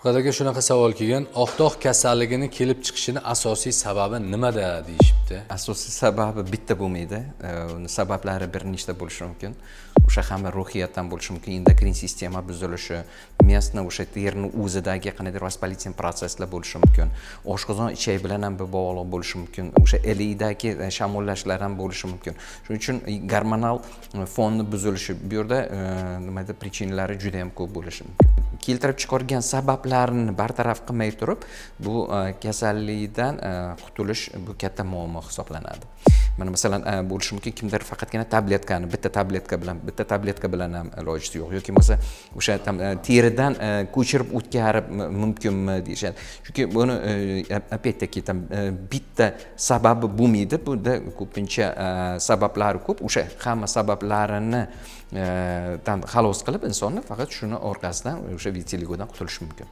Faqat aka shunaqa savol kelgan. Oqdog' kasalligini kelib chiqishini asosiy sababi nimada deyishibdi? Asosiy sababi bitta bo'lmaydi. Uni sabablari bir nechta bo'lishi mumkin. O'sha hamma ruhiyatdan bo'lishi mumkin, endokrin sistema buzilishi, miyasni o'sha terni o'zidagi qanday vоспалительный proseslar bo'lishi mumkin. Oshqozon ichak bilan ham bog'liq bo'lishi mumkin. O'sha ilikdagi shamollashlar ham bo'lishi mumkin. Shuning uchun gormonal fonni buzilishi bu yerda nimada prichinalari juda ham ko'p bo'lishi mumkin. Keltirib chiqargan sabablarini bartaraf qilmay turib, bu kasallikdan qutulish bu katta muammo hisoblanadi. Mana masalan, bo'lishi mumkin kimdir faqatgina tabletkani bitta tabletka bilan ham iloji yo'q yoki bo'lmasa o'sha teridan ko'chirib o'tkazib mumkinmi deyishadi. Chunki buni опять-таки bitta sababi bo'lmaydi. Bunda ko'pincha sabablari ko'p. O'sha hamma sabablarini xalos qilib insonni faqat shuni orqasidan o'sha vitiligodan qutulish mumkin.